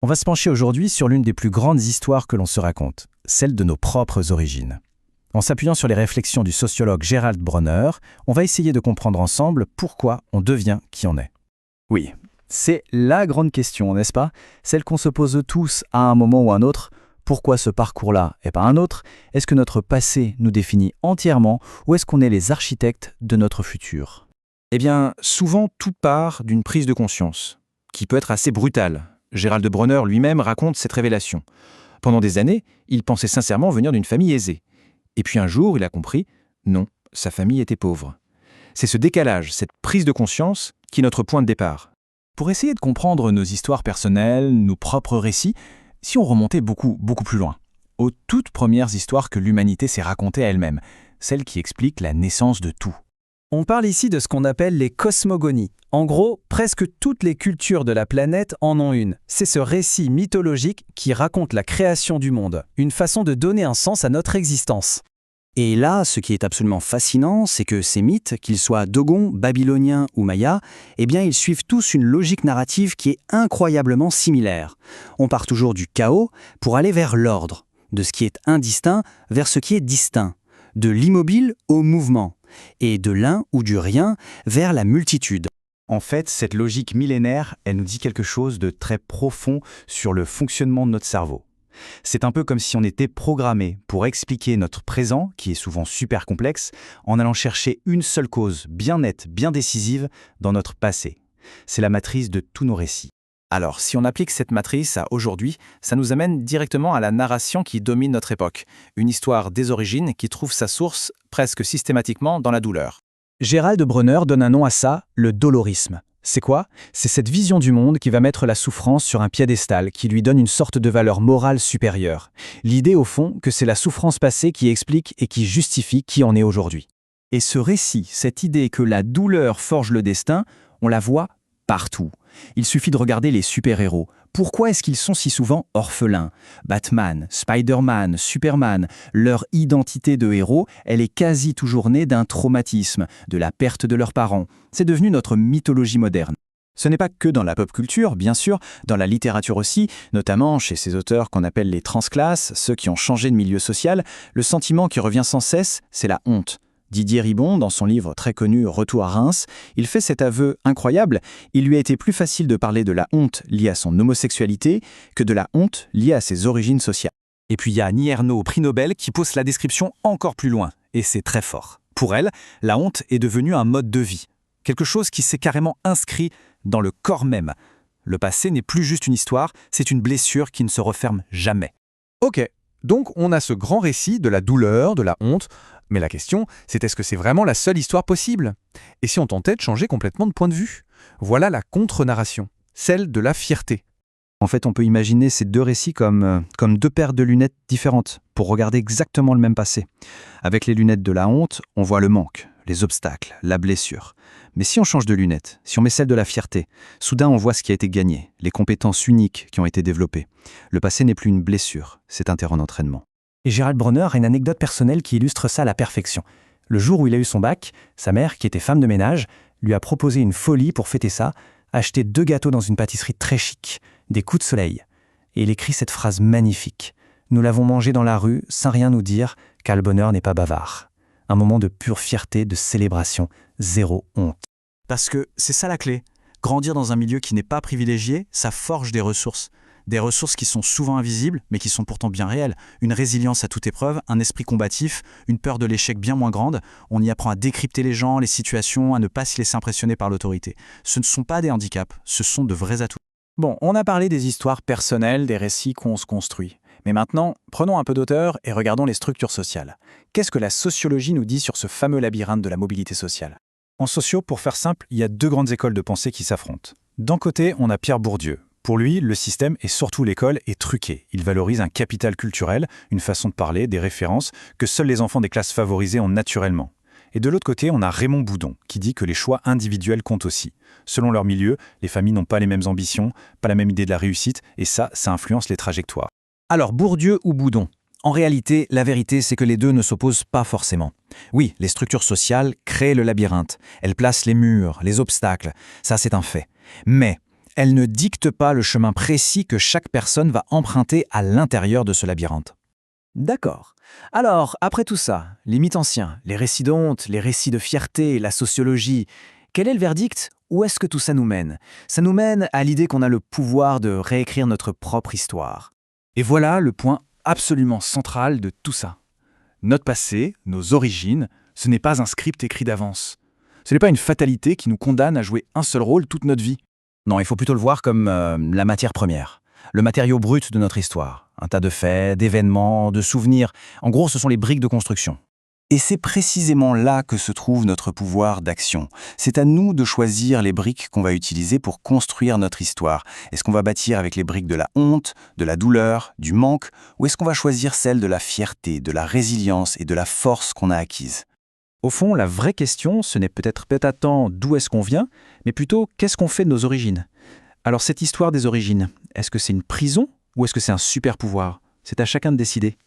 On va se pencher aujourd'hui sur l'une des plus grandes histoires que l'on se raconte, celle de nos propres origines. En s'appuyant sur les réflexions du sociologue Gerald Bronner, on va essayer de comprendre ensemble pourquoi on devient qui on est. Oui, c'est la grande question, n'est-ce pas? Celle qu'on se pose tous à un moment ou un autre. Pourquoi ce parcours-là et pas un autre? Est-ce que notre passé nous définit entièrement ou est-ce qu'on est les architectes de notre futur? Eh bien, souvent tout part d'une prise de conscience, qui peut être assez brutale. Gerald Bronner lui-même raconte cette révélation. Pendant des années, il pensait sincèrement venir d'une famille aisée. Et puis un jour, il a compris, non, sa famille était pauvre. C'est ce décalage, cette prise de conscience, qui est notre point de départ. Pour essayer de comprendre nos histoires personnelles, nos propres récits, si on remontait beaucoup plus loin, aux toutes premières histoires que l'humanité s'est racontées à elle-même, celles qui expliquent la naissance de tout. On parle ici de ce qu'on appelle les cosmogonies. En gros, presque toutes les cultures de la planète en ont une. C'est ce récit mythologique qui raconte la création du monde, une façon de donner un sens à notre existence. Et là, ce qui est absolument fascinant, c'est que ces mythes, qu'ils soient dogons, babyloniens ou mayas, eh bien, ils suivent tous une logique narrative qui est incroyablement similaire. On part toujours du chaos pour aller vers l'ordre, de ce qui est indistinct vers ce qui est distinct, de l'immobile au mouvement, et de l'un ou du rien vers la multitude. En fait, cette logique millénaire, elle nous dit quelque chose de très profond sur le fonctionnement de notre cerveau. C'est un peu comme si on était programmé pour expliquer notre présent, qui est souvent super complexe, en allant chercher une seule cause bien nette, bien décisive dans notre passé. C'est la matrice de tous nos récits. Alors, si on applique cette matrice à aujourd'hui, ça nous amène directement à la narration qui domine notre époque. Une histoire des origines qui trouve sa source presque systématiquement dans la douleur. Gerald Bronner donne un nom à ça, le dolorisme. C'est quoi? C'est cette vision du monde qui va mettre la souffrance sur un piédestal, qui lui donne une sorte de valeur morale supérieure. L'idée, au fond, que c'est la souffrance passée qui explique et qui justifie qui on est aujourd'hui. Et ce récit, cette idée que la douleur forge le destin, on la voit partout. Il suffit de regarder les super-héros. Pourquoi est-ce qu'ils sont si souvent orphelins? Batman, Spider-Man, Superman, leur identité de héros, elle est quasi toujours née d'un traumatisme, de la perte de leurs parents. C'est devenu notre mythologie moderne. Ce n'est pas que dans la pop culture, bien sûr, dans la littérature aussi, notamment chez ces auteurs qu'on appelle les transclasses, ceux qui ont changé de milieu social, le sentiment qui revient sans cesse, c'est la honte. Didier Ribon, dans son livre très connu « Retour à Reims », il fait cet aveu incroyable. Il lui a été plus facile de parler de la honte liée à son homosexualité que de la honte liée à ses origines sociales. Et puis il y a Annie Ernaux, prix Nobel, qui pousse la description encore plus loin. Et c'est très fort. Pour elle, la honte est devenue un mode de vie. Quelque chose qui s'est carrément inscrit dans le corps même. Le passé n'est plus juste une histoire, c'est une blessure qui ne se referme jamais. Ok, donc on a ce grand récit de la douleur, de la honte, mais la question, c'est est-ce que c'est vraiment la seule histoire possible? Et si on tentait de changer complètement de point de vue? Voilà la contre-narration, celle de la fierté. En fait, on peut imaginer ces deux récits comme deux paires de lunettes différentes pour regarder exactement le même passé. Avec les lunettes de la honte, on voit le manque, les obstacles, la blessure. Mais si on change de lunettes, si on met celle de la fierté, soudain on voit ce qui a été gagné, les compétences uniques qui ont été développées. Le passé n'est plus une blessure, c'est un terrain d'entraînement. Et Gerald Bronner a une anecdote personnelle qui illustre ça à la perfection. Le jour où il a eu son bac, sa mère, qui était femme de ménage, lui a proposé une folie pour fêter ça, acheter 2 gâteaux dans une pâtisserie très chic, des coups de soleil. Et il écrit cette phrase magnifique. « Nous l'avons mangé dans la rue, sans rien nous dire, car le bonheur n'est pas bavard. » Un moment de pure fierté, de célébration, zéro honte. Parce que c'est ça la clé. Grandir dans un milieu qui n'est pas privilégié, ça forge des ressources. Des ressources qui sont souvent invisibles, mais qui sont pourtant bien réelles. Une résilience à toute épreuve, un esprit combatif, une peur de l'échec bien moins grande. On y apprend à décrypter les gens, les situations, à ne pas s'y laisser impressionner par l'autorité. Ce ne sont pas des handicaps, ce sont de vrais atouts. Bon, on a parlé des histoires personnelles, des récits qu'on se construit. Mais maintenant, prenons un peu d'auteur et regardons les structures sociales. Qu'est-ce que la sociologie nous dit sur ce fameux labyrinthe de la mobilité sociale? En socio, pour faire simple, il y a 2 grandes écoles de pensée qui s'affrontent. D'un côté, on a Pierre Bourdieu. Pour lui, le système, et surtout l'école, est truqué. Il valorise un capital culturel, une façon de parler, des références, que seuls les enfants des classes favorisées ont naturellement. Et de l'autre côté, on a Raymond Boudon, qui dit que les choix individuels comptent aussi. Selon leur milieu, les familles n'ont pas les mêmes ambitions, pas la même idée de la réussite, et ça influence les trajectoires. Alors, Bourdieu ou Boudon? En réalité, la vérité, c'est que les deux ne s'opposent pas forcément. Oui, les structures sociales créent le labyrinthe. Elles placent les murs, les obstacles. Ça, c'est un fait. Mais Elle ne dicte pas le chemin précis que chaque personne va emprunter à l'intérieur de ce labyrinthe. D'accord. Alors, après tout ça, les mythes anciens, les récits d'honte, les récits de fierté, la sociologie, quel est le verdict? Où est-ce que tout ça nous mène? Ça nous mène à l'idée qu'on a le pouvoir de réécrire notre propre histoire. Et voilà le point absolument central de tout ça. Notre passé, nos origines, ce n'est pas un script écrit d'avance. Ce n'est pas une fatalité qui nous condamne à jouer un seul rôle toute notre vie. Non, il faut plutôt le voir comme la matière première, le matériau brut de notre histoire. Un tas de faits, d'événements, de souvenirs. En gros, ce sont les briques de construction. Et c'est précisément là que se trouve notre pouvoir d'action. C'est à nous de choisir les briques qu'on va utiliser pour construire notre histoire. Est-ce qu'on va bâtir avec les briques de la honte, de la douleur, du manque, ou est-ce qu'on va choisir celles de la fierté, de la résilience et de la force qu'on a acquise? Au fond, la vraie question, ce n'est peut-être pas tant d'où est-ce qu'on vient, mais plutôt qu'est-ce qu'on fait de nos origines. Alors cette histoire des origines, est-ce que c'est une prison ou est-ce que c'est un super pouvoir? C'est à chacun de décider.